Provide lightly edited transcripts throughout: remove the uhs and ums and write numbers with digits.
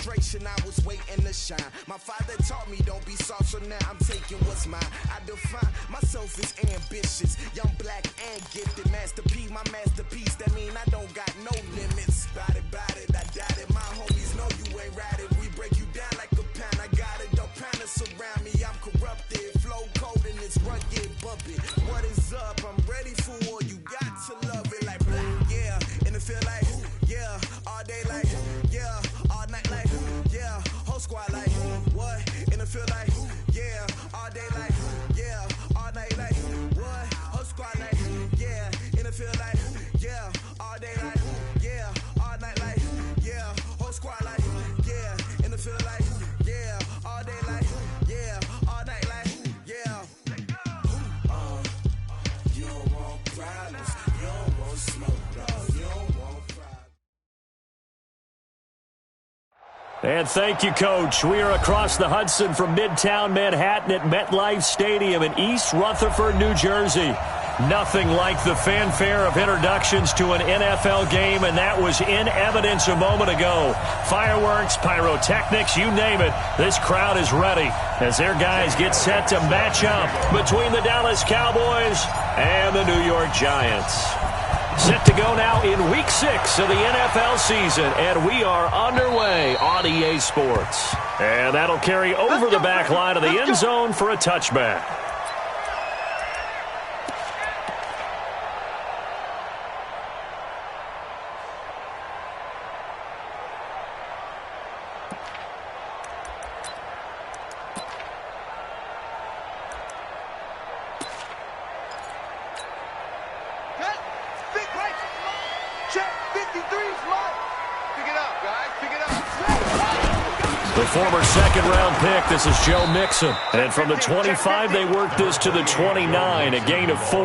celebration, I was waiting to shine. My father taught me don't be soft, so now I'm taking what's mine. I define myself as ambitious, young, black, and gifted. Master P, my masterpiece, that mean I don't got no limits. Bout it, I doubt it. My homies know you ain't ride it. We break you down like a pound. I got it, don't pound us around me. I'm corrupted, flow cold and it's rugged, bumpy. What is up? I'm ready for war. You got to love it like yeah, and it feel like yeah, all day like yeah, all night like yeah, whole squad like what? And it feel like yeah, all day like yeah, all night like what? Whole squad like yeah, and it feel like yeah, all day like yeah, all night like yeah, whole squad like yeah, and it feel like yeah, all day like yeah, all night like yeah. You don't want problems, you don't want smoke, dog, you don't want problems. And thank you, Coach. We are across the Hudson from Midtown Manhattan at MetLife Stadium in East Rutherford, New Jersey. Nothing like the fanfare of introductions to an NFL game, and that was in evidence a moment ago. Fireworks, pyrotechnics, you name it. This crowd is ready as their guys get set to match up between the Dallas Cowboys and the New York Giants. Set to go now in Week 6 of the NFL season, and we are underway on EA Sports. And that'll carry over the back line of the end zone for a touchback. Former second-round pick, this is Joe Mixon. And from the 25, they worked this to the 29, a gain of 4.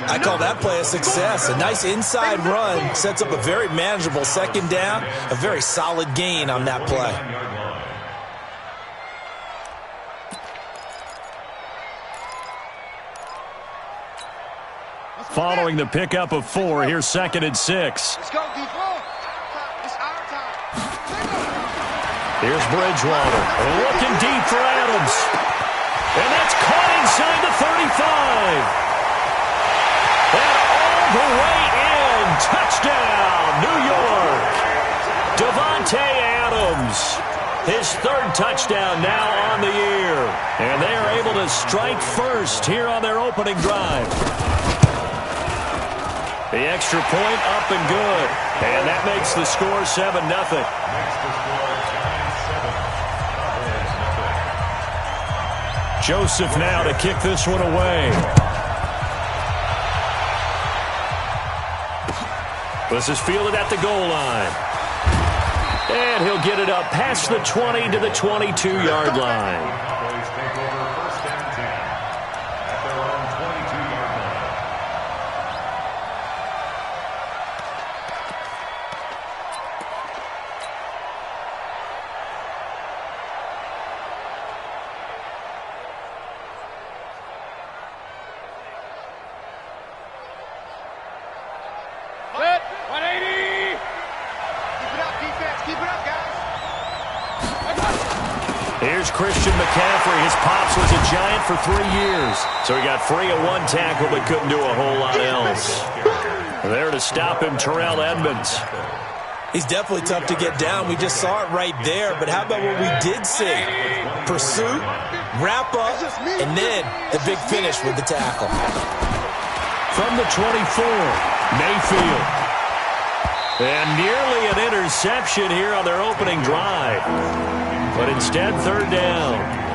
I call that play a success. A nice inside run sets up a very manageable second down, a very solid gain on that play. Following the pickup of 4, here's 2nd and 6. Let's go, D4. It's our time. Here's Bridgewater, looking deep for Adams. And that's caught inside the 35. And all the way in. Touchdown, New York. Davante Adams. His 3rd touchdown now on the year. And they are able to strike first here on their opening drive. The extra point up and good. And that makes the score 7-0. Joseph now to kick this one away. This is fielded at the goal line. And he'll get it up past the 20 to the 22-yard line. His pops was a Giant for 3 years, so he got free of 1 tackle but couldn't do a whole lot else. There to stop him, Terrell Edmonds. He's definitely tough to get down. We just saw it right there, but how about what we did see? Pursuit, wrap up, and then the big finish with the tackle. From the 24, Mayfield. And nearly an interception here on their opening drive. But instead, 3rd down.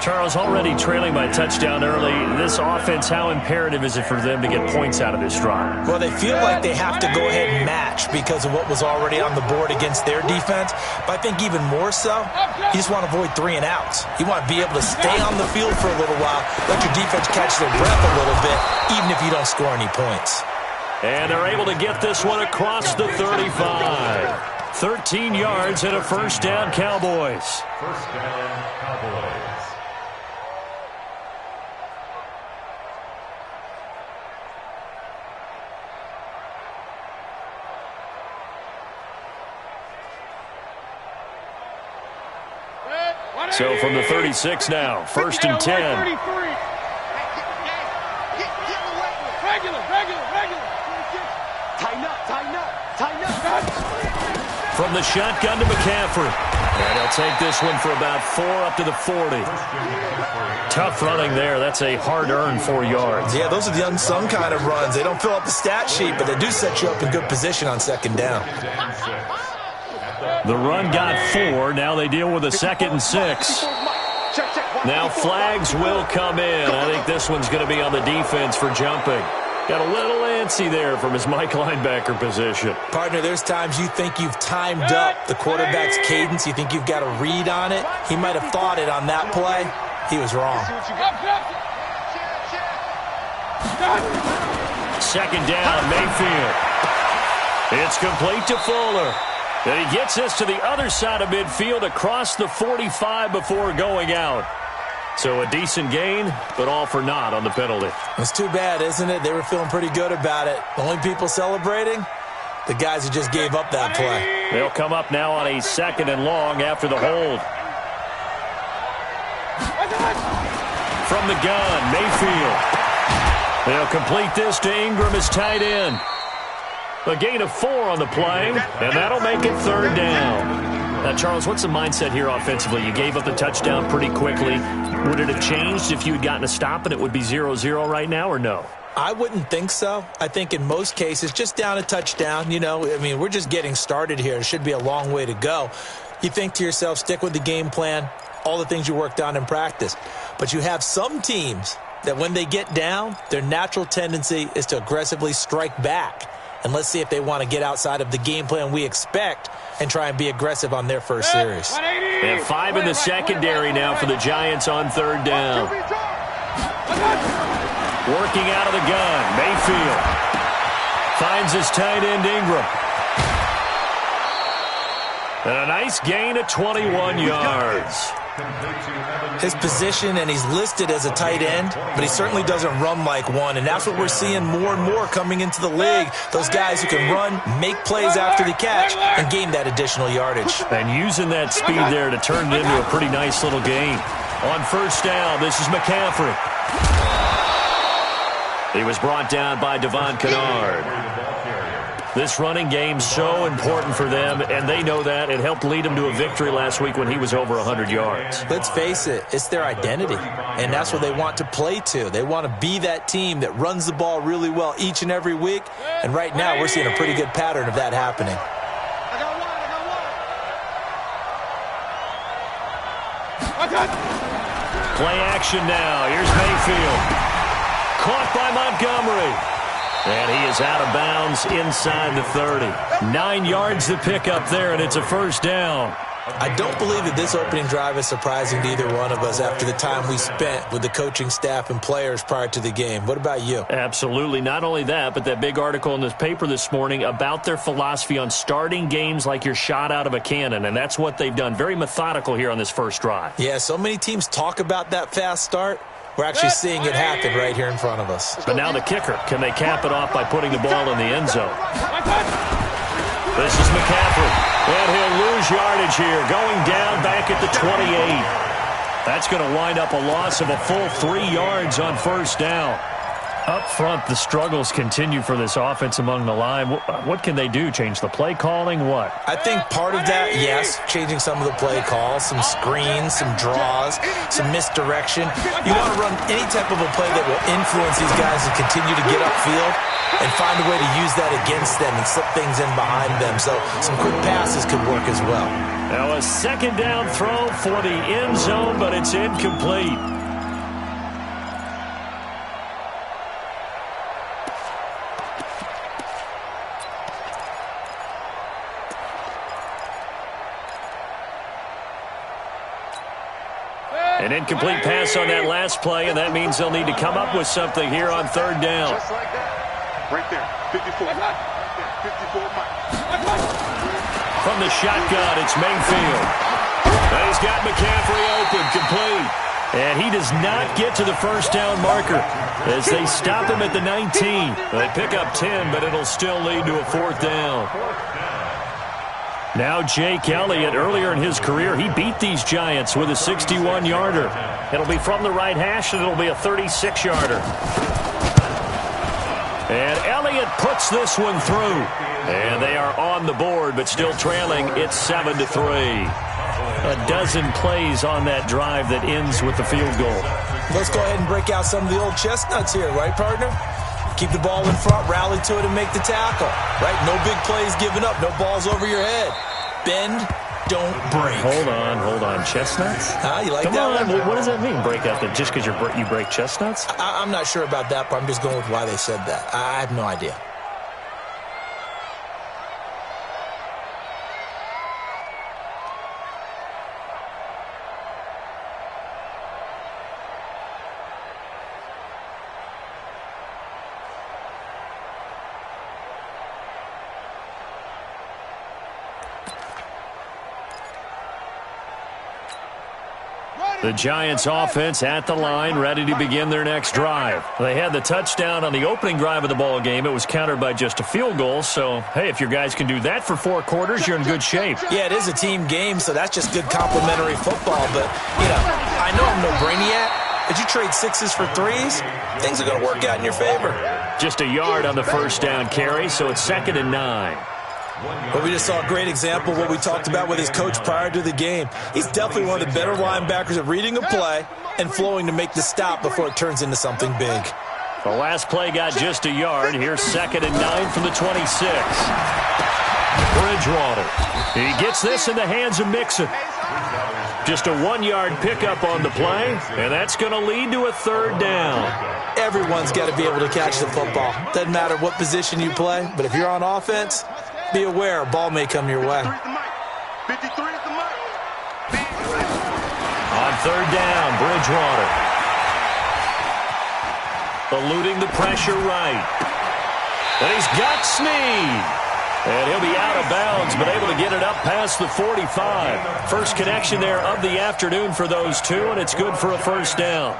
Charles, already trailing by touchdown early. This offense, how imperative is it for them to get points out of this drive? Well, they feel like they have to go ahead and match because of what was already on the board against their defense. But I think even more so, you just want to avoid 3 and outs. You want to be able to stay on the field for a little while, let your defense catch their breath a little bit, even if you don't score any points. And they're able to get this one across the 35. 13 yards and a 1st down, Cowboys. 1st down, Cowboys. So from the 36 now, 1st and 10. From the shotgun to McCaffrey. And he'll take this one for about 4 up to the 40. Tough running there. That's a hard-earned 4 yards. Yeah, those are the unsung kind of runs. They don't fill up the stat sheet, but they do set you up in good position on 2nd down. The run got 4. Now they deal with a 2nd and 6. Now flags will come in. I think this one's going to be on the defense for jumping. Got a little antsy there from his Mike linebacker position. Partner, there's times you think you've timed up the quarterback's cadence. You think you've got a read on it. He might have thought it on that play. He was wrong. 2nd down, Mayfield. It's complete to Fuller. And he gets this to the other side of midfield across the 45 before going out. So a decent gain, but all for naught on the penalty. It's too bad, isn't it? They were feeling pretty good about it. The only people celebrating, the guys who just gave up that play. They'll come up now on a 2nd and long after the hold. From the gun, Mayfield. They'll complete this to Ingram as tight end. A gain of 4 on the play, and that'll make it 3rd down. Now, Charles, what's the mindset here offensively? You gave up the touchdown pretty quickly. Would it have changed if you had gotten a stop and it would be 0-0 right now, or no? I wouldn't think so. I think in most cases, just down a touchdown, you know, I mean, we're just getting started here. It should be a long way to go. You think to yourself, stick with the game plan, all the things you worked on in practice. But you have some teams that when they get down, their natural tendency is to aggressively strike back. And let's see if they want to get outside of the game plan we expect and try and be aggressive on their first series. And 5 in the secondary now for the Giants on 3rd down. Working out of the gun, Mayfield. Finds his tight end, Ingram. And a nice gain of 21 yards. His position, and he's listed as a tight end, but he certainly doesn't run like one, and that's what we're seeing more and more coming into the league. Those guys who can run, make plays after the catch, and gain that additional yardage. And using that speed there to turn it into a pretty nice little gain. On 1st down, this is McCaffrey. He was brought down by Devon Kennard. This running game's so important for them, and they know that. It helped lead them to a victory last week when he was over 100 yards. Let's face it, it's their identity, and that's what they want to play to. They want to be that team that runs the ball really well each and every week, and right now we're seeing a pretty good pattern of that happening. Play action now. Here's Mayfield. Caught by Montgomery. And he is out of bounds inside the 30. 9 yards to pick up there, and it's a 1st down. I don't believe that this opening drive is surprising to either one of us after the time we spent with the coaching staff and players prior to the game. What about you? Absolutely. Not only that, but that big article in this paper this morning about their philosophy on starting games like you're shot out of a cannon, and that's what they've done. Very methodical here on this first drive. Yeah, so many teams talk about that fast start. We're actually seeing it happen right here in front of us. But now the kicker. Can they cap it off by putting the ball in the end zone? This is McCaffrey. And he'll lose yardage here. Going down back at the 28. That's going to wind up a loss of a full 3 yards on 1st down. Up front, the struggles continue for this offense among the line. What can they do? Change the play calling? What? I think part of that, yes, changing some of the play calls, some screens, some draws, some misdirection. You want to run any type of a play that will influence these guys and continue to get upfield and find a way to use that against them and slip things in behind them. So some quick passes could work as well. Now a 2nd down throw for the end zone, but it's incomplete. An incomplete pass on that last play, and that means they'll need to come up with something here on 3rd down. Just like that. Right there. 54. Right there. 54 Mike. From the shotgun, it's Mayfield. And he's got McCaffrey open, complete. And he does not get to the 1st down marker as they stop him at the 19. They pick up 10, but it'll still lead to a 4th down. Now Jake Elliott, earlier in his career, he beat these Giants with a 61-yarder. It'll be from the right hash, and it'll be a 36-yarder. And Elliott puts this one through. And they are on the board, but still trailing. It's 7-3. A dozen plays on that drive that ends with the field goal. Let's go ahead and break out some of the old chestnuts here, right, partner? Keep the ball in front, rally to it, and make the tackle. Right? No big plays given up, no balls over your head. Bend, don't break. Hold on. Chestnuts? You like Come that on. one? What does that mean, break out? Just because you break chestnuts? I'm not sure about that, but I'm just going with why they said that. I have no idea. The Giants offense at the line, ready to begin their next drive. They had the touchdown on the opening drive of the ball game. It was countered by just a field goal. So, hey, if your guys can do that for 4 quarters, you're in good shape. Yeah, it is a team game, so that's just good complimentary football. But, I know I'm no brainiac, but you trade 6s for 3s, things are going to work out in your favor. Just a yard on the first down carry, so it's 2nd and 9. But we just saw a great example of what we talked about with his coach prior to the game. He's definitely one of the better linebackers at reading a play and flowing to make the stop before it turns into something big. The last play got just a yard. Here's 2nd and 9 from the 26. Bridgewater. He gets this in the hands of Mixon. Just a 1-yard pickup on the play, and that's going to lead to a 3rd down. Everyone's got to be able to catch the football. Doesn't matter what position you play, but if you're on offense, be aware a ball may come your way. 53 is the mark. On 3rd down, Bridgewater. Eluding the pressure right. And he's got Snead. And he'll be out of bounds, but able to get it up past the 45. First connection there of the afternoon for those two, and it's good for a 1st down.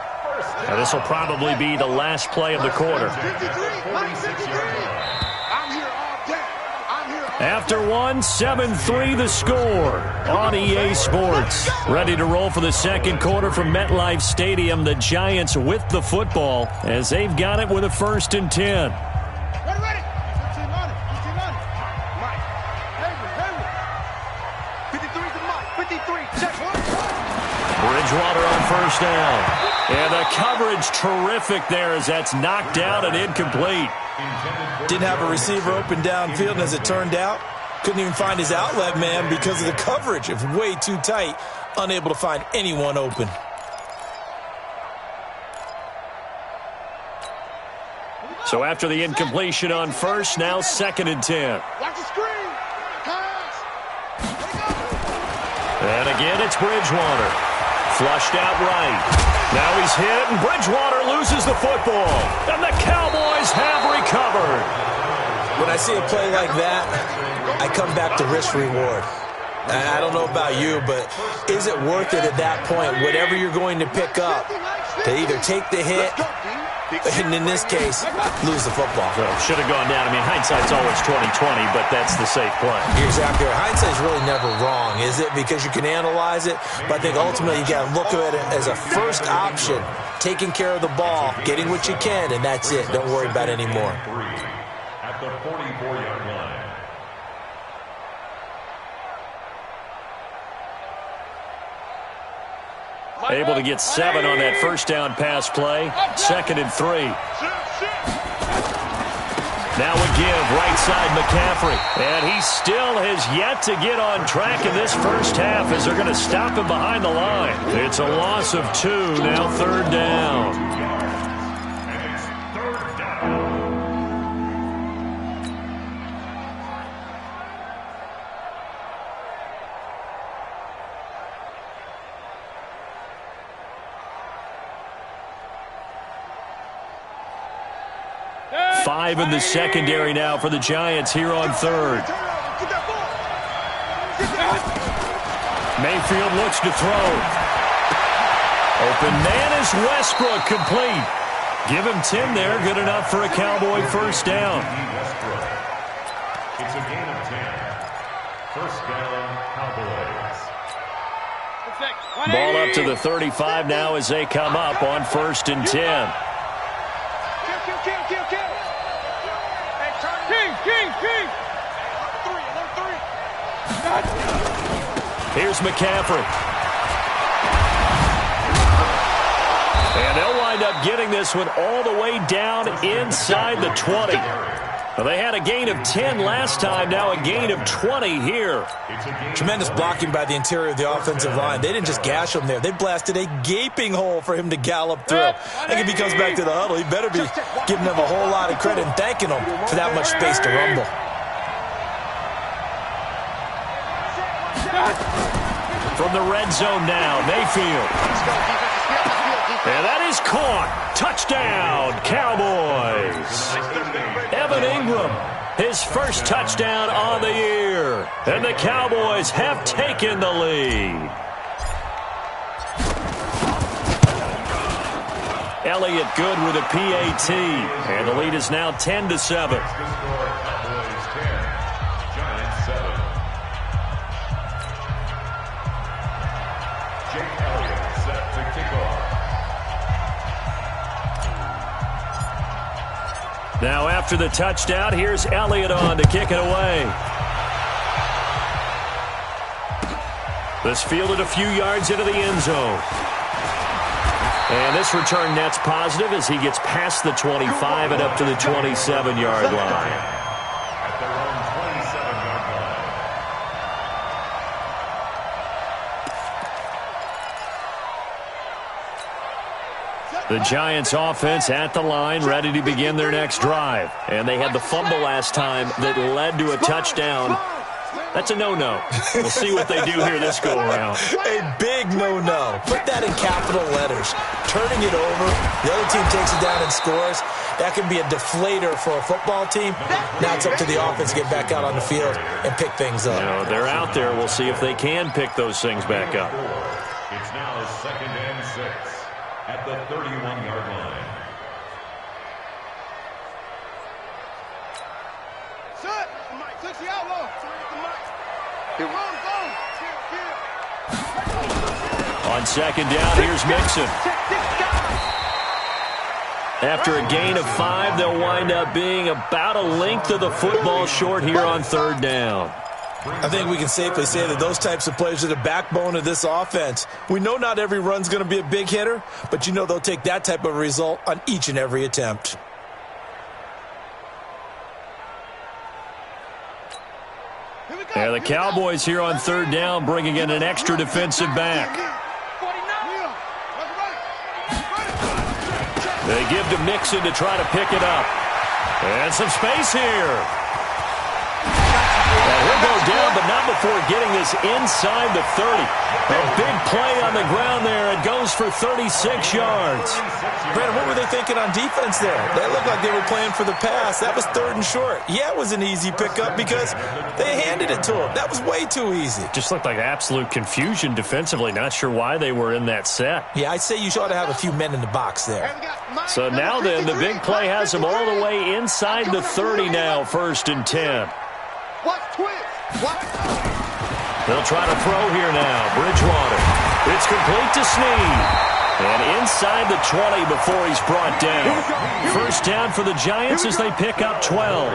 Now this will probably be the last play of the quarter. After 7-3 the score on EA Sports. Ready to roll for the second quarter from MetLife Stadium. The Giants with the football as they've got it with a 1st and 10. Ready. 15 on it. Mike. Henry. 53 to Mike. 53. Check. Bridgewater on 1st down. And the coverage terrific there as that's knocked out and incomplete. Didn't have a receiver open downfield, and as it turned out, couldn't even find his outlet man because of the coverage. It was way too tight, unable to find anyone open. So after the incompletion on 1st, now 2nd and 10. Watch the screen. Pass. And again, it's Bridgewater. Flushed out right. Now he's hit, and Bridgewater loses the football. And the Cowboys have recovered. When I see a play like that, I come back to risk-reward. I don't know about you, but is it worth it at that point, whatever you're going to pick up, to either take the hit, and in this case, lose the football? Well, should have gone down. I mean, hindsight's always 20/20, but that's the safe play. You're exactly right. Hindsight's really never wrong, is it? Because you can analyze it, but I think ultimately you got to look at it as a first option, taking care of the ball, getting what you can, and that's it. Don't worry about it anymore. At the 44-yard line. Able to get 7 on that 1st down pass play. 2nd and 3. Now a give, right side McCaffrey. And he still has yet to get on track in this first half as they're going to stop him behind the line. It's a loss of 2, now 3rd down. And it's 3rd down. Five in the secondary now for the Giants here on 3rd. Mayfield looks to throw. Open man is Westbrook, complete. Give him 10 there, good enough for a Cowboy 1st down. It's a gain of 10. First down, Cowboys. Ball up to the 35 now as they come up on 1st and 10. Here's McCaffrey. And they'll wind up getting this one all the way down inside the 20. Well, they had a gain of 10 last time, now a gain of 20 here. Tremendous blocking by the interior of the offensive line. They didn't just gash him there. They blasted a gaping hole for him to gallop through. I think if he comes back to the huddle, he better be giving them a whole lot of credit and thanking them for that much space to rumble. From the red zone now, Mayfield. And that is caught. Touchdown, Cowboys. Evan Ingram, his first touchdown on the year. And the Cowboys have taken the lead. Elliott good with a PAT. And the lead is now 10-7. Now after the touchdown, here's Elliott on to kick it away. This fielded a few yards into the end zone. And this return net's positive as he gets past the 25 and up to the 27-yard line. The Giants offense at the line, ready to begin their next drive. And they had the fumble last time that led to a touchdown. That's a no-no. We'll see what they do here this go-around. A big no-no. Put that in capital letters. Turning it over, the other team takes it down and scores. That can be a deflator for a football team. Now it's up to the offense to get back out on the field and pick things up. You know, they're out there. We'll see if they can pick those things back up. It's now 2nd and 6 at the 31-yard line. On 2nd down, here's Mixon. After a gain of 5, they'll wind up being about a length of the football short here on 3rd down. I think we can safely say that those types of players are the backbone of this offense. We know not every run's going to be a big hitter, but you know they'll take that type of result on each and every attempt. Yeah, the Cowboys here on 3rd down bringing in an extra defensive back. They give to Mixon to try to pick it up. And some space here. And he'll go down, but not before getting this inside the 30. A big play on the ground there. It goes for 36 yards. Brandon, what were they thinking on defense there? They looked like they were playing for the pass. That was 3rd and short. Yeah, it was an easy pickup because they handed it to him. That was way too easy. Just looked like absolute confusion defensively. Not sure why they were in that set. Yeah, I'd say you ought to have a few men in the box there. So now then, the big play has them all the way inside the 30 now, 1st and 10. They'll try to throw here now. Bridgewater. It's complete to Snead. And inside the 20 before he's brought down. 1st down for the Giants as they pick up 12.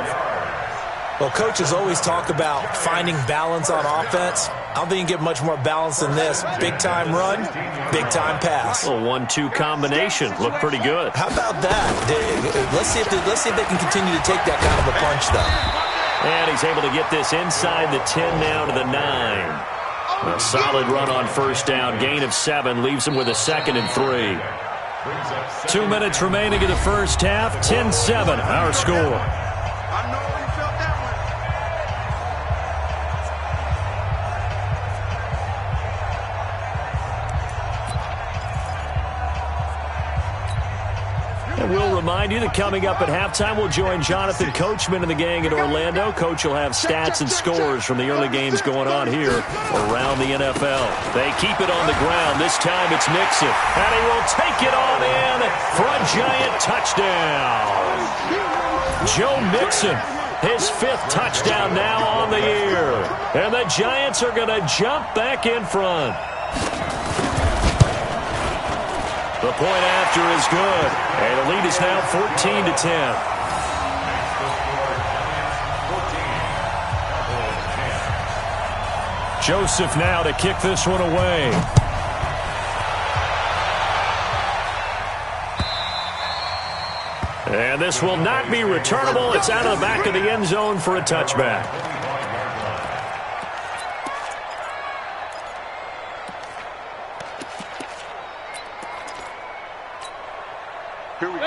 Well, coaches always talk about finding balance on offense. I don't think you can get much more balance than this. Big-time run, big-time pass. A 1-2 combination. Looked pretty good. How about that? Let's see if they can continue to take that kind of a punch, though. And he's able to get this inside the 10 now to the 9. A solid run on 1st down. Gain of 7 leaves him with a 2nd and 3. 2 minutes remaining in the first half. 10-7 our score. And we'll remind you that coming up at halftime, we'll join Jonathan Coachman and the gang in Orlando. Coach will have stats and scores from the early games going on here around the NFL. They keep it on the ground. This time it's Mixon. And he will take it on in for a giant touchdown. Joe Mixon His 5th touchdown now on the year. And the Giants are going to jump back in front. The point after is good. And the lead is now 14-10. Joseph now to kick this one away. And this will not be returnable. It's out of the back of the end zone for a touchback.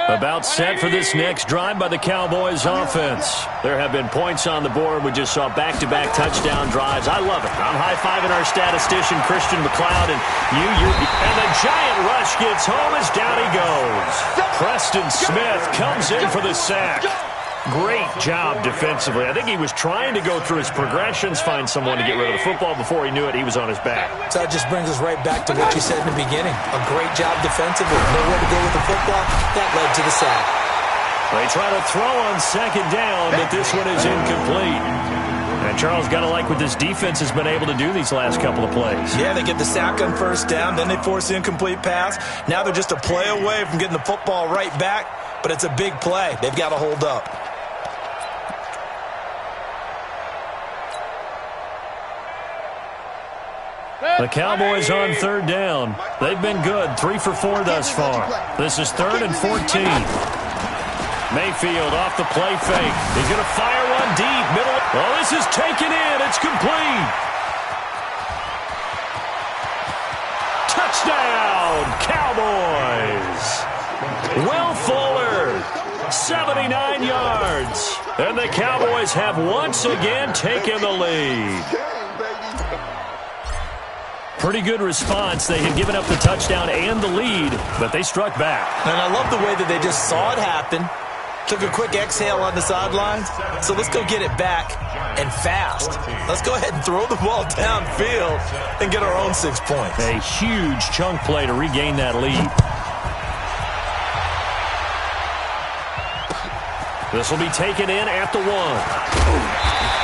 About set for this next drive by the Cowboys offense. There have been points on the board. We just saw back-to-back touchdown drives. I love it. I'm high-fiving our statistician, Christian McLeod, and and the giant rush gets home as down he goes. Preston Smith comes in for the sack. Great job defensively. I think he was trying to go through his progressions, find someone to get rid of the football. Before he knew it, he was on his back. So that just brings us right back to what you said in the beginning. A great job defensively. Nowhere to go with the football. That led to the sack. They try to throw on 2nd down, but this one is incomplete. And Charles, got to like what this defense has been able to do these last couple of plays. Yeah, they get the sack on 1st down, then they force the incomplete pass. Now they're just a play away from getting the football right back, but it's a big play. They've got to hold up. The Cowboys on 3rd down. They've been good, 3 for 4 thus far. This is 3rd and 14. Mayfield off the play fake. He's going to fire one deep. Middle. Oh, this is taken in. It's complete. Touchdown, Cowboys. Will Fuller, 79 yards. And the Cowboys have once again taken the lead. Pretty good response. They had given up the touchdown and the lead, but they struck back. And I love the way that they just saw it happen, took a quick exhale on the sidelines. So let's go get it back and fast. Let's go ahead and throw the ball downfield and get our own 6 points. A huge chunk play to regain that lead. This will be taken in at the 1.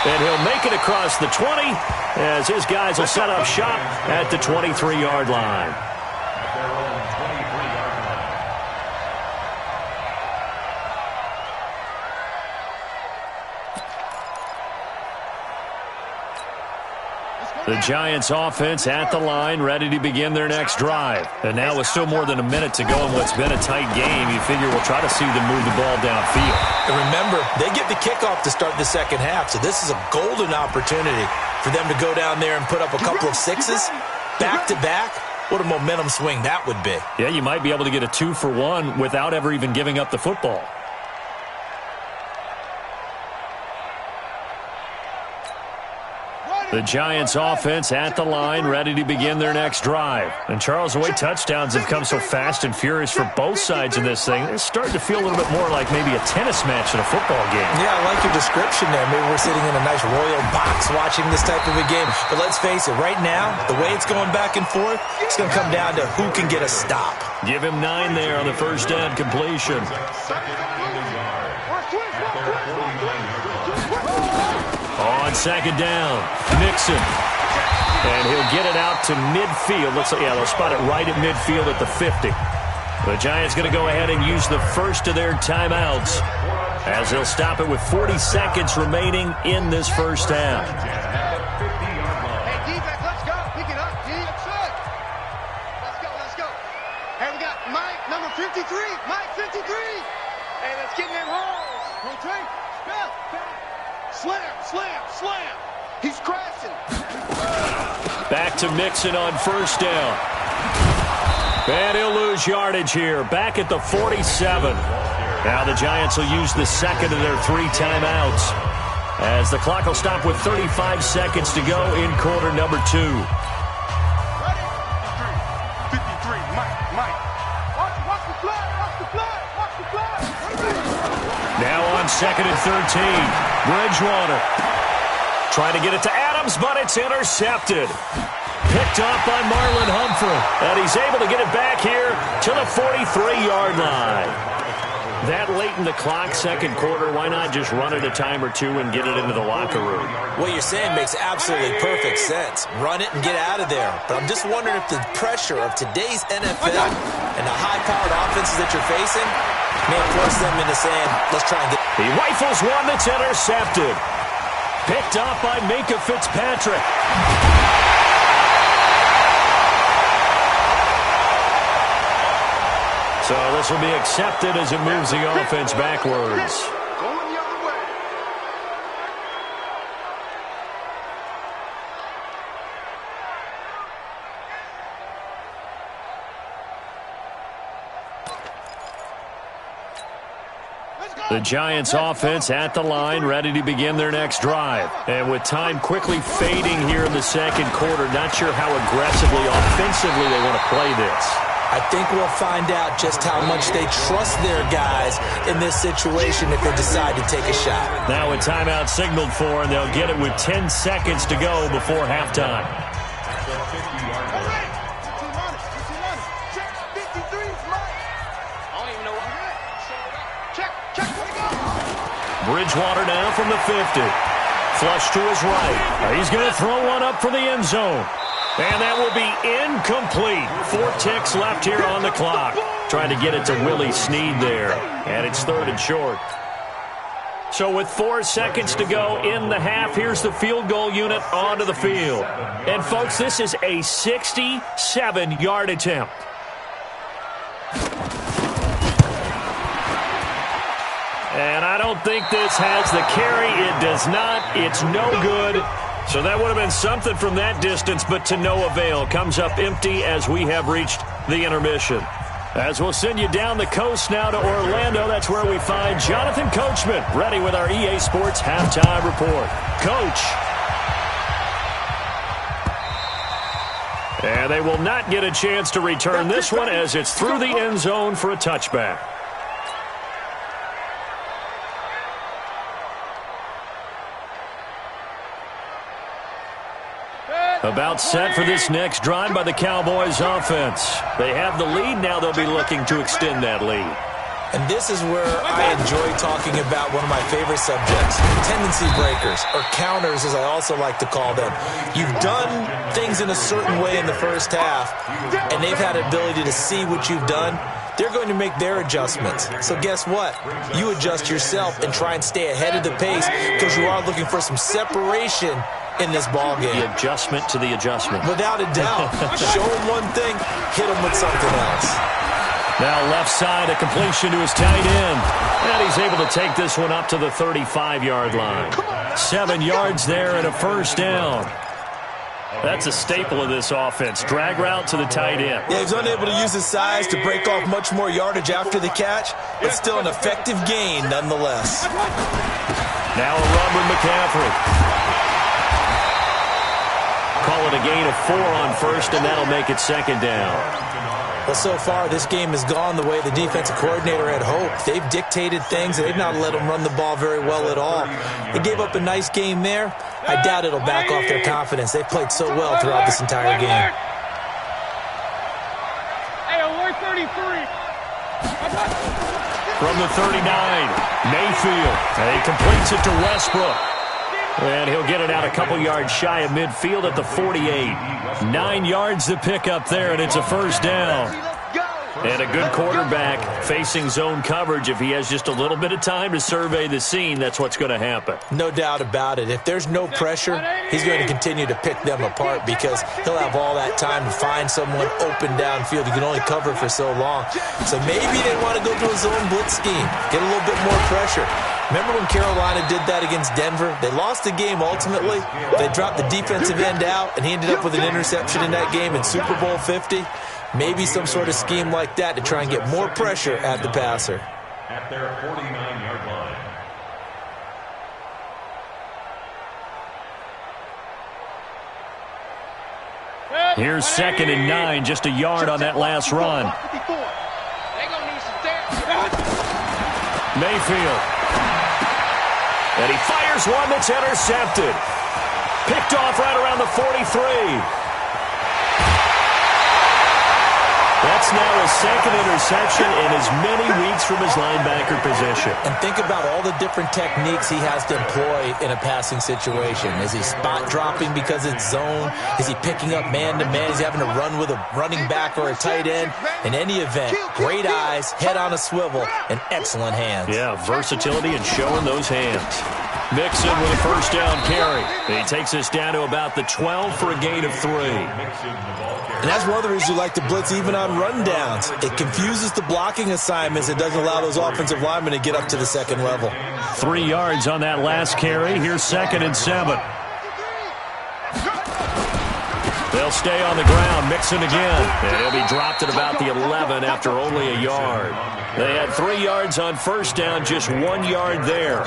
And he'll make it across the 20 as his guys will set up shop at the 23-yard line. The Giants offense at the line, ready to begin their next drive. And now with still more than a minute to go in what's been a tight game, you figure we'll try to see them move the ball downfield. And remember, they get the kickoff to start the 2nd half, so this is a golden opportunity for them to go down there and put up a couple of 6s back-to-back. What a momentum swing that would be. Yeah, you might be able to get a 2-for-1 without ever even giving up the football. The Giants offense at the line, ready to begin their next drive. And Charles, the way touchdowns have come so fast and furious for both sides in this thing, it's starting to feel a little bit more like maybe a tennis match in a football game. Yeah, I like your description there. Maybe we're sitting in a nice royal box watching this type of a game. But let's face it, right now, the way it's going back and forth, it's going to come down to who can get a stop. Give him 9 there on the 1st down completion. On 2nd down, Mixon. And he'll get it out to midfield. They'll spot it right at midfield at the 50. The Giants going to go ahead and use the first of their timeouts as they'll stop it with 40 seconds remaining in this 1st half. Hey, defense, let's go. Pick it up, D. Let's go. Hey, we got Mike, number 53. Mike, 53. Hey, let's get in them holes. Rotate. Slam. He's crashing. Back to Mixon on 1st down. And he'll lose yardage here. Back at the 47. Now the Giants will use the 2nd of their 3 timeouts as the clock will stop with 35 seconds to go in quarter number 2. 53, Mike. Watch the flag. Now on 2nd and 13. Bridgewater trying to get it to Adams, but it's intercepted. Picked off by Marlon Humphrey. And he's able to get it back here to the 43-yard line. That late in the clock, second quarter, why not just run it a time or two and get it into the locker room? What you're saying makes absolutely perfect sense. Run it and get out of there. But I'm just wondering if the pressure of today's NFL and the high-powered offenses that you're facing may force them into saying, let's try and get... He rifles one that's intercepted. Picked off by Minkah Fitzpatrick. So this will be accepted as it moves the offense backwards. Going the other way. The Giants offense at the line, ready to begin their next drive. And with time quickly fading here in the second quarter, not sure how aggressively, offensively they want to play this. I think we'll find out just how much they trust their guys in this situation if they decide to take a shot. Now a timeout signaled for, and they'll get it with 10 seconds to go before halftime. Bridgewater now from the 50. Flush to his right. He's going to throw one up for the end zone. And that will be incomplete. 4 ticks left here on the clock. Trying to get it to Willie Snead there. And it's 3rd and short. So with 4 seconds to go in the half, here's the field goal unit onto the field. And folks, this is a 67-yard attempt. And I don't think this has the carry. It does not. It's no good. So that would have been something from that distance, but to no avail. Comes up empty as we have reached the intermission. As we'll send you down the coast now to Orlando, that's where we find Jonathan Coachman, ready with our EA Sports Halftime Report. Coach. And they will not get a chance to return this one as it's through the end zone for a touchback. About set for this next drive by the Cowboys offense. They have the lead. Now they'll be looking to extend that lead. And this is where I enjoy talking about one of my favorite subjects, tendency breakers, or counters as I also like to call them. You've done things in a certain way in the first half, and they've had the ability to see what you've done. They're going to make their adjustments. So guess what? You adjust yourself and try and stay ahead of the pace because you are looking for some separation in this ball game. The adjustment to the adjustment. Without a doubt. Show him one thing, hit him with something else. Now left side, a completion to his tight end. And he's able to take this one up to the 35-yard line. 7 yards there and a first down. That's a staple of this offense. Drag route to the tight end. Yeah, he's unable to use his size to break off much more yardage after the catch, but still an effective gain nonetheless. Now a run with McCaffrey. Call it a gain of 4 on first, and that'll make it second down. Well, so far, this game has gone the way the defensive coordinator had hoped. They've dictated things, and they've not let them run the ball very well at all. They gave up a nice game there. I doubt it'll back off their confidence. They played so well throughout this entire game. Hey, we're 33. From the 39, Mayfield. He completes it to Westbrook. And he'll get it out a couple yards shy of midfield at the 48. 9 yards to pick up there, and it's a first down. And a good quarterback facing zone coverage. If he has just a little bit of time to survey the scene, that's what's going to happen. No doubt about it. If there's no pressure, he's going to continue to pick them apart because he'll have all that time to find someone open downfield. He can only cover for so long. So maybe they want to go to a zone blitz scheme, get a little bit more pressure. Remember when Carolina did that against Denver? They lost the game ultimately. They dropped the defensive end out, and he ended up with an interception in that game in Super Bowl 50. Maybe some sort of scheme like that to try and get more pressure at the passer. At their 49-yard line. Here's 2nd and 9, just a yard on that last run. Mayfield. And he fires one that's intercepted. Picked off right around the 43. That That's now his second interception in as many weeks from his linebacker position. And think about all the different techniques he has to employ in a passing situation. Is he spot dropping because it's zone? Is he picking up man-to-man? Is he having to run with a running back or a tight end? In any event, great eyes, head on a swivel, and excellent hands. Yeah, versatility and showing those hands. Mixon with a first down carry. He takes us down to about the 12 for a gain of 3. And that's one of the reasons we like to blitz even on rundowns. It confuses the blocking assignments. It doesn't allow those offensive linemen to get up to the second level. 3 yards on that last carry. Here's 2nd and 7. They'll stay on the ground. Mixon again. And he'll be dropped at about the 11 after only a yard. They had 3 yards on first down, just 1 yard there.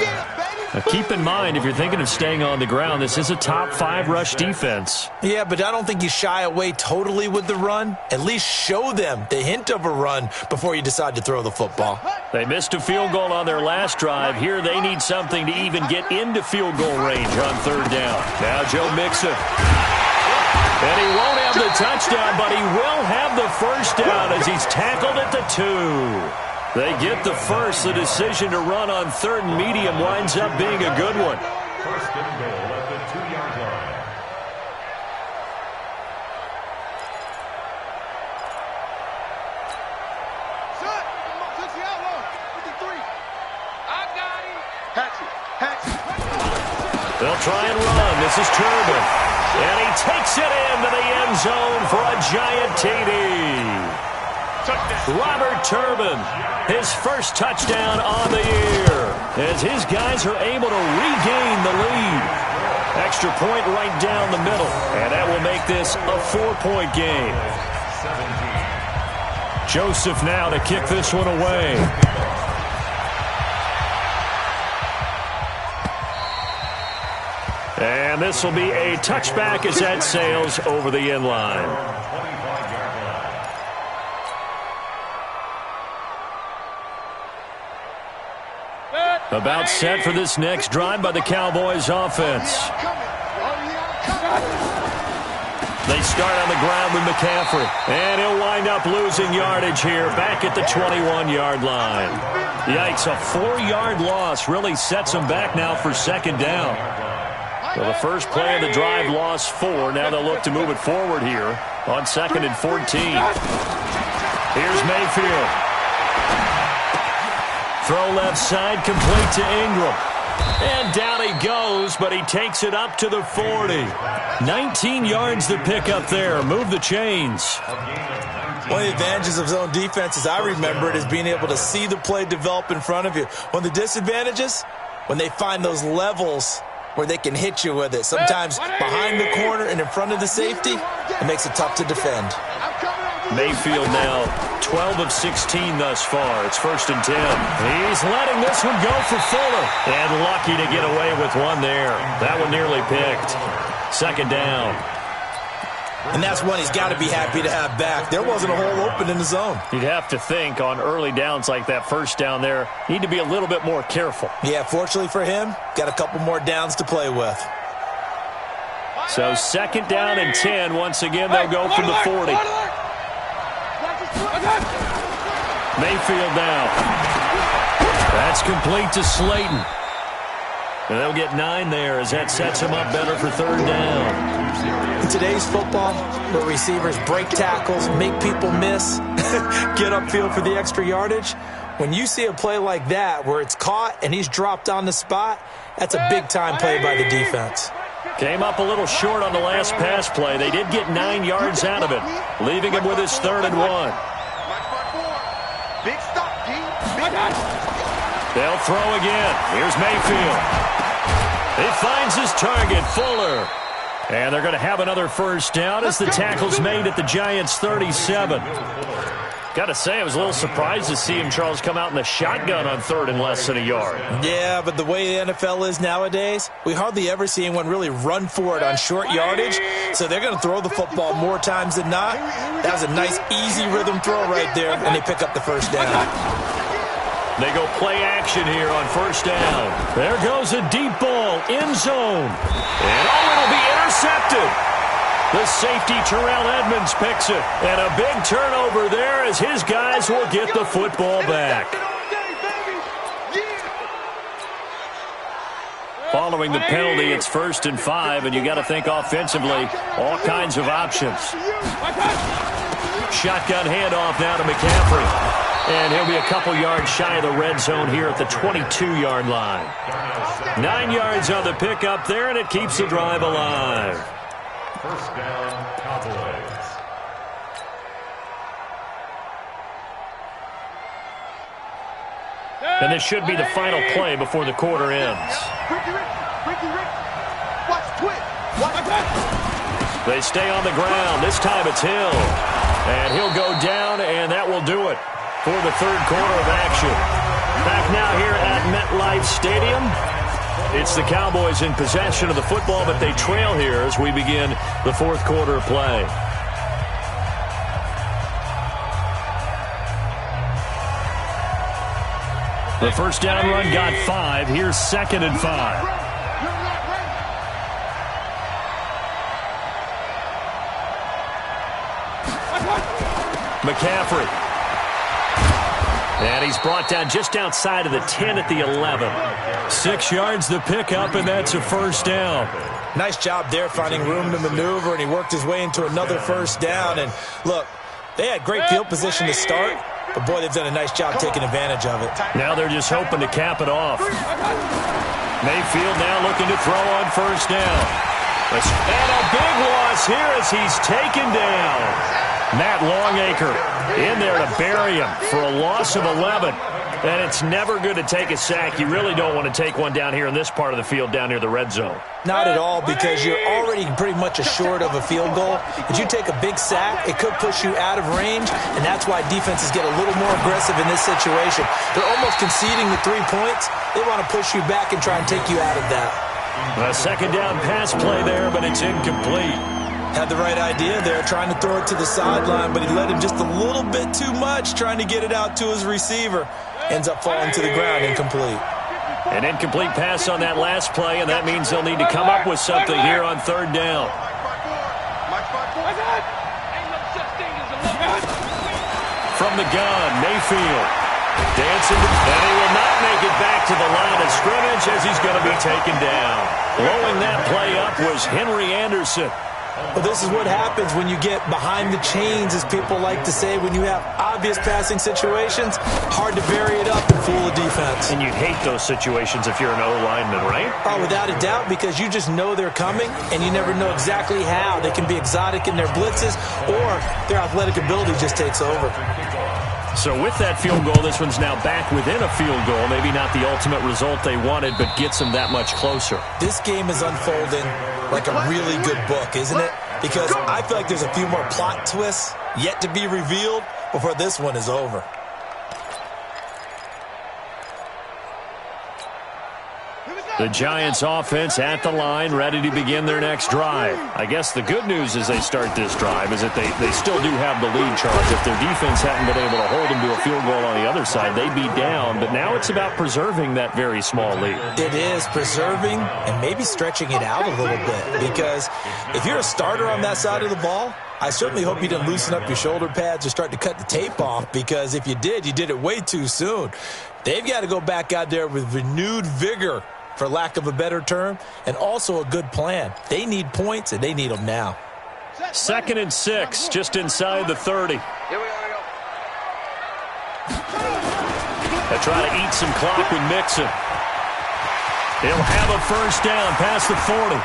Now keep in mind, if you're thinking of staying on the ground, this is a top 5 rush defense. Yeah, but I don't think you shy away totally with the run. At least show them the hint of a run before you decide to throw the football. They missed a field goal on their last drive. Here they need something to even get into field goal range on 3rd down. Now Joe Mixon. And he won't have the touchdown, but he will have the first down as he's tackled at the 2. They get the first. The decision to run on 3rd and medium winds up being a good one. 1st and goal at the 2-yard line. Shut! Touch the outlaw. 53. I got him. Hatchet. They'll try and run. This is Turbin. And he takes it into the end zone for a giant TD. Robert Turbin, his first touchdown on the year, as his guys are able to regain the lead. Extra point right down the middle, and that will make this a 4-point game. Joseph now to kick this one away. And this will be a touchback as that sails over the end line. About set for this next drive by the Cowboys offense. They start on the ground with McCaffrey. And he'll wind up losing yardage here back at the 21-yard line. Yikes, a 4-yard loss really sets them back now for 2nd down. Well, the first play of the drive lost 4. Now they'll look to move it forward here on 2nd and 14. Here's Mayfield. Throw left side, complete to Ingram. And down he goes, but he takes it up to the 40. 19 yards to pick up there. Move the chains. One of the advantages of zone defense, as I remember it, is being able to see the play develop in front of you. One of the disadvantages, when they find those levels where they can hit you with it. Sometimes behind the corner and in front of the safety, it makes it tough to defend. Mayfield now 12 of 16 thus far. It's 1st and 10. He's letting this one go for Fuller. And lucky to get away with one there. That one nearly picked. 2nd down. And that's one he's got to be happy to have back. There wasn't a hole open in the zone. You'd have to think on early downs like that first down there, need to be a little bit more careful. Yeah, fortunately for him, got a couple more downs to play with. So 2nd down and 10. Once again, they'll go from the 40. Mayfield now. That's complete to Slayton. And they'll get 9 there as that sets him up better for 3rd down. In today's football, where receivers break tackles, make people miss, get upfield for the extra yardage, when you see a play like that where it's caught and he's dropped on the spot, that's a big-time play by the defense. Came up a little short on the last pass play. They did get 9 yards out of it, leaving him with his 3rd and 1. Big stop, D. They'll throw again. Here's Mayfield. He finds his target, Fuller. And they're going to have another first down as the tackle's made at the Giants' 37. Got to say, I was a little surprised to see him, Charles, come out in the shotgun on 3rd and less than a yard. Yeah, but the way the NFL is nowadays, we hardly ever see anyone really run for it on short yardage, so they're going to throw the football more times than not. That was a nice, easy rhythm throw right there, and they pick up the first down. They go play action here on 1st down. There goes a deep ball, end zone. And it'll be intercepted. The safety, Terrell Edmonds, picks it. And a big turnover there as his guys will get the football back. Following the penalty, it's 1st and 5, and you got to think offensively, all kinds of options. Shotgun handoff now to McCaffrey. And he'll be a couple yards shy of the red zone here at the 22-yard line. 9 yards on the pickup there, and it keeps the drive alive. First down, Cowboys. And this should be the final play before the quarter ends. They stay on the ground. This time it's Hill. And he'll go down, and that will do it for the third quarter of action. Back now here at MetLife Stadium. It's the Cowboys in possession of the football, but they trail here as we begin the fourth quarter of play. The first down run got 5. Here's 2nd and 5. McCaffrey. And he's brought down just outside of the 10 at the 11. 6 yards the pickup, and that's a first down. Nice job there finding room to maneuver, and he worked his way into another first down. And look, they had great field position to start, but boy, they've done a nice job taking advantage of it. Now they're just hoping to cap it off. Mayfield now looking to throw on first down. And a big loss here as he's taken down. Matt Longacre in there to bury him for a loss of 11. And it's never good to take a sack. You really don't want to take one down here in this part of the field down near the red zone. Not at all, because you're already pretty much assured of a field goal. If you take a big sack, it could push you out of range, and that's why defenses get a little more aggressive in this situation. They're almost conceding the 3 points. They want to push you back and try and take you out of that. A second down pass play there, but it's incomplete. Had the right idea there, trying to throw it to the sideline, but he led him just a little bit too much, trying to get it out to his receiver. Ends up falling to the ground, incomplete. An incomplete pass on that last play, and that means they'll need to come up with something here on third down. From the gun, Mayfield. Dancing, and he will not make it back to the line of scrimmage as he's going to be taken down. Blowing that play up was Henry Anderson. Well, this is what happens when you get behind the chains, as people like to say. When you have obvious passing situations, hard to vary it up and fool a defense. And you hate those situations if you're an O-lineman, right? Oh, without a doubt, because you just know they're coming, and you never know exactly how. They can be exotic in their blitzes, or their athletic ability just takes over. So with that field goal, this one's now back within a field goal. Maybe not the ultimate result they wanted, but gets them that much closer. This game is unfolding like a really good book, isn't it? Because I feel like there's a few more plot twists yet to be revealed before this one is over. The Giants offense at the line, ready to begin their next drive. I guess the good news as they start this drive is that they still do have the lead, Charles. If their defense hadn't been able to hold them to a field goal on the other side, they'd be down. But now it's about preserving that very small lead. It is preserving and maybe stretching it out a little bit. Because if you're a starter on that side of the ball, I certainly hope you didn't loosen up your shoulder pads or start to cut the tape off, because if you did, you did it way too soon. They've got to go back out there with renewed vigor, for lack of a better term, and also a good plan. They need points, and they need them now. 2nd and 6, just inside the 30. Here we go. They try to eat some clock with Mixon. He'll have a first down past the 40.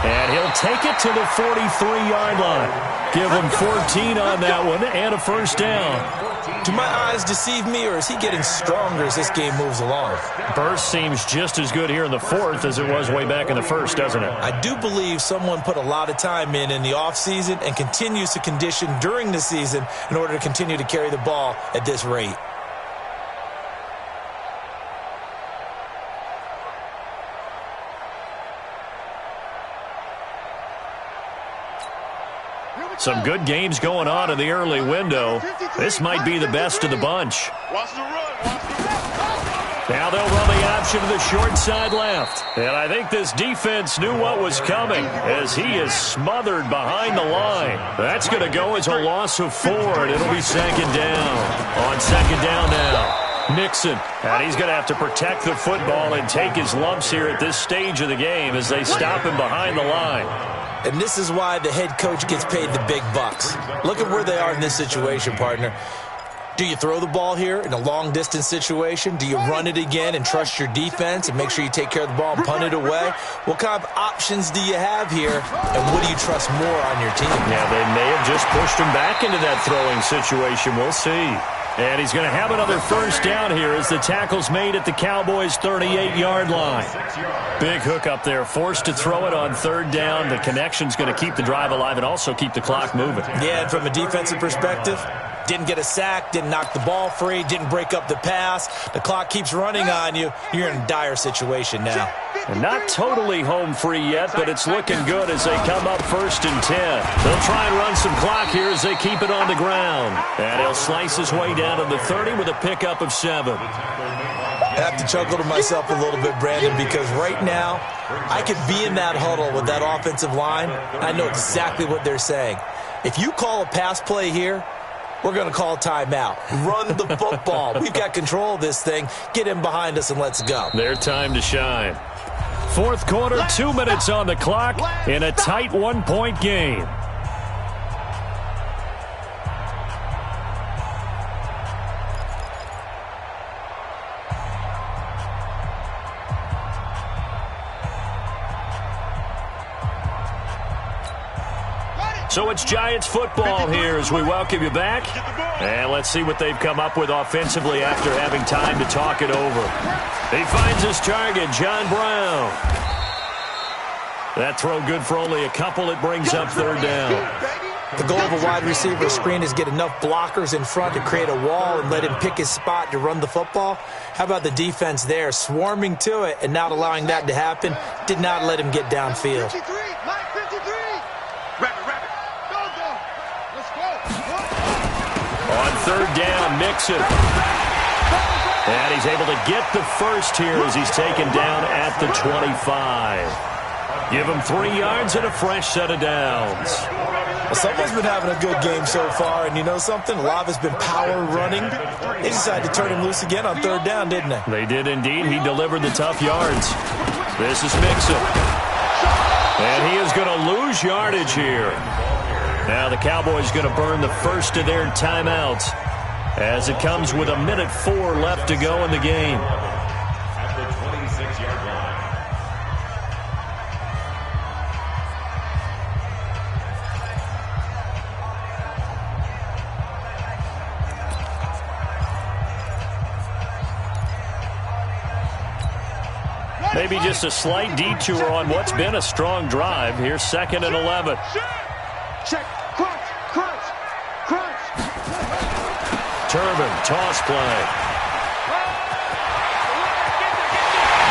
And he'll take it to the 43-yard line. Give him 14 on that one and a first down. Do my eyes deceive me, or is he getting stronger as this game moves along? Burst seems just as good here in the fourth as it was way back in the first, doesn't it? I do believe someone put a lot of time in the offseason and continues to condition during the season in order to continue to carry the ball at this rate. Some good games going on in the early window. This might be the best of the bunch. Now they'll run the option to the short side left. And I think this defense knew what was coming as he is smothered behind the line. That's going to go as a loss of 4, and it'll be second down. On second down now, Mixon. And he's going to have to protect the football and take his lumps here at this stage of the game as they stop him behind the line. And this is why the head coach gets paid the big bucks. Look at where they are in this situation, partner. Do you throw the ball here in a long-distance situation? Do you run it again and trust your defense and make sure you take care of the ball and punt it away? What kind of options do you have here, and what do you trust more on your team? Yeah, they may have just pushed him back into that throwing situation. We'll see. And he's going to have another first down here as the tackle's made at the Cowboys' 38-yard line. Big hook up there, forced to throw it on third down. The connection's going to keep the drive alive and also keep the clock moving. Yeah, and from a defensive perspective, didn't get a sack, didn't knock the ball free, didn't break up the pass. The clock keeps running on you. You're in a dire situation now. And not totally home free yet, but it's looking good as they come up 1st and 10. They'll try and run some clock here as they keep it on the ground. And he'll slice his way down to the 30 with a pickup of 7. I have to chuckle to myself a little bit, Brandon, because right now I could be in that huddle with that offensive line. I know exactly what they're saying. If you call a pass play here, we're going to call timeout. Run the football. We've got control of this thing. Get in behind us and let's go. Their time to shine. Fourth quarter, 2 minutes on the clock in a tight 1-point game. So it's Giants football here as we welcome you back. And let's see what they've come up with offensively after having time to talk it over. He finds his target, John Brown. That throw good for only a couple. It brings up third down. The goal of a wide receiver screen is get enough blockers in front to create a wall and let him pick his spot to run the football. How about the defense there, swarming to it and not allowing that to happen? Did not let him get downfield. 53, Mike 53. Rabbit. On third down, Mixon. And he's able to get the first here as he's taken down at the 25. Give him 3 yards and a fresh set of downs. Well, someone's been having a good game so far, and you know something? A lot has been power running. They decided to turn him loose again on third down, didn't they? They did indeed. He delivered the tough yards. This is Mixon. And he is going to lose yardage here. Now the Cowboys going to burn the first of their timeouts as it comes with 1:04 left to go in the game. At the 26-yard line. Maybe just a slight detour on what's been a strong drive. Here's 2nd and 11. Check. Crunch. Turbin, toss play.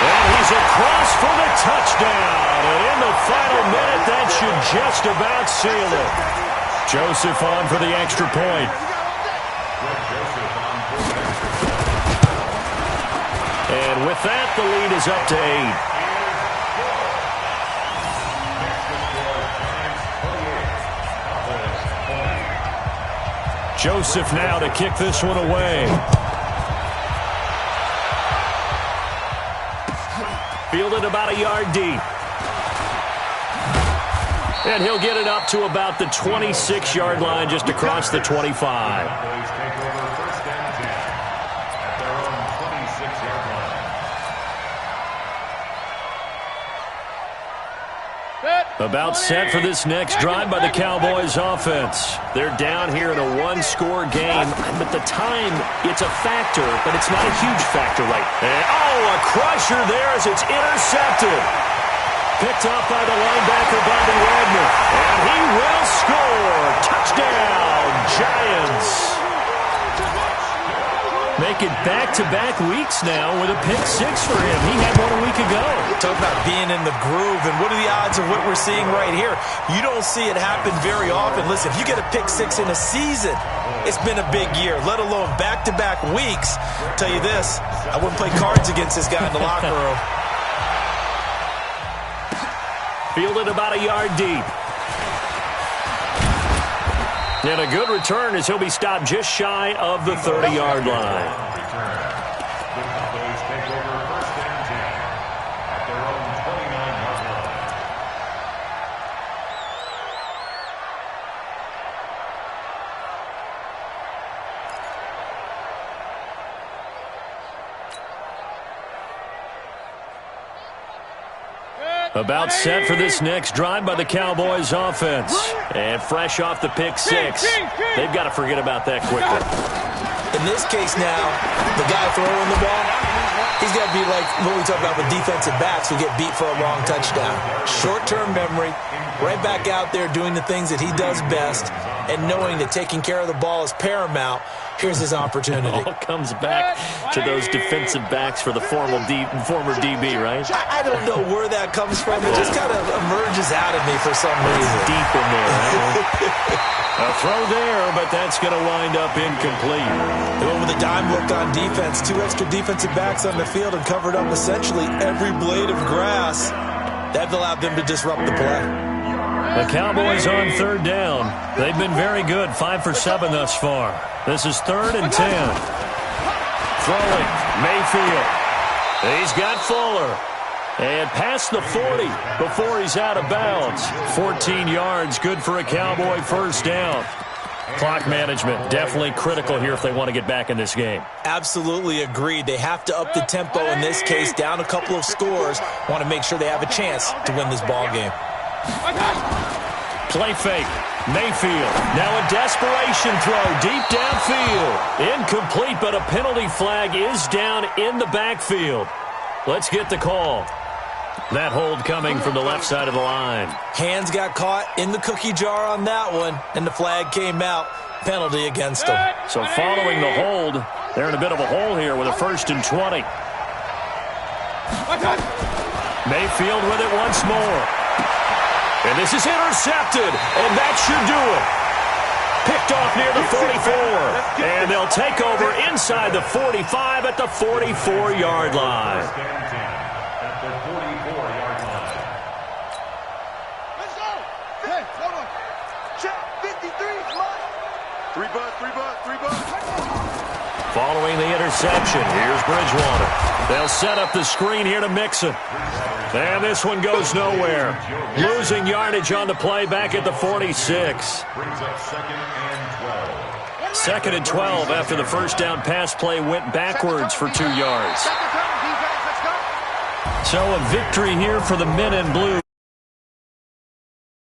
And he's across for the touchdown. And in the final minute, that should just about seal it. Joseph on for the extra point. And with that, the lead is up to 8. Joseph now to kick this one away. Fielded about a yard deep. And he'll get it up to about the 26-yard line just across the 25. About set for this next drive by the Cowboys offense. They're down here in a one-score game. But the time, it's a factor, but it's not a huge factor right now. And, a crusher there as it's intercepted. Picked up by the linebacker, Bobby Wagner. And he will score. Touchdown, Giants. Make make it back-to-back weeks now with a pick six for him. He had one a week ago. Talk about being in the groove, and what are the odds of what we're seeing right here? You don't see it happen very often. Listen, if you get a pick six in a season, it's been a big year, let alone back-to-back weeks. I'll tell you this, I wouldn't play cards against this guy in the locker room. Fielded about a yard deep. And a good return as he'll be stopped just shy of the 30-yard line. The Cowboys take over first and 10 at their own 29-yard line. About set for this next drive by the Cowboys offense. And fresh off the pick six. They've got to forget about that quickly. In this case now, the guy throwing the ball, he's got to be like what we talk about with defensive backs who get beat for a long touchdown. Short-term memory, right back out there doing the things that he does best, and knowing that taking care of the ball is paramount. Here's his opportunity. All comes back to those defensive backs for the former DB, right? I don't know where that comes from. It just kind of emerges out of me for some reason. Deep in there. A throw there, but that's going to wind up incomplete. They went with a dime look on defense. Two extra defensive backs on the field and covered up essentially every blade of grass. That allowed them to disrupt the play. The Cowboys on third down. They've been very good, 5 for 7 thus far. This is 3rd and 10. Throwing, Mayfield. He's got Fuller. And past the 40 before he's out of bounds. 14 yards, good for a Cowboy first down. Clock management, definitely critical here if they want to get back in this game. Absolutely agreed. They have to up the tempo in this case, down a couple of scores. Want to make sure they have a chance to win this ball game. Play fake. Mayfield. Now a desperation throw deep downfield. Incomplete, but a penalty flag is down in the backfield. Let's get the call. That hold coming from the left side of the line. Hands got caught in the cookie jar on that one, and the flag came out. Penalty against them. So following the hold, they're in a bit of a hole here with a 1st and 20. Mayfield with it once more. And this is intercepted, and that should do it. Picked off near the 44. And they'll take over inside the 45 at the 44-yard line. At the 44-yard line. Let's go. Hey, hold on. Check 53, Mike. 3 bucks. Following the interception, here's Bridgewater. They'll set up the screen here to Mixon. And this one goes nowhere. Losing yardage on the play back at the 46. Brings up 2nd and 12. 2nd and 12 after the first down pass play went backwards for 2 yards. So a victory here for the men in blue.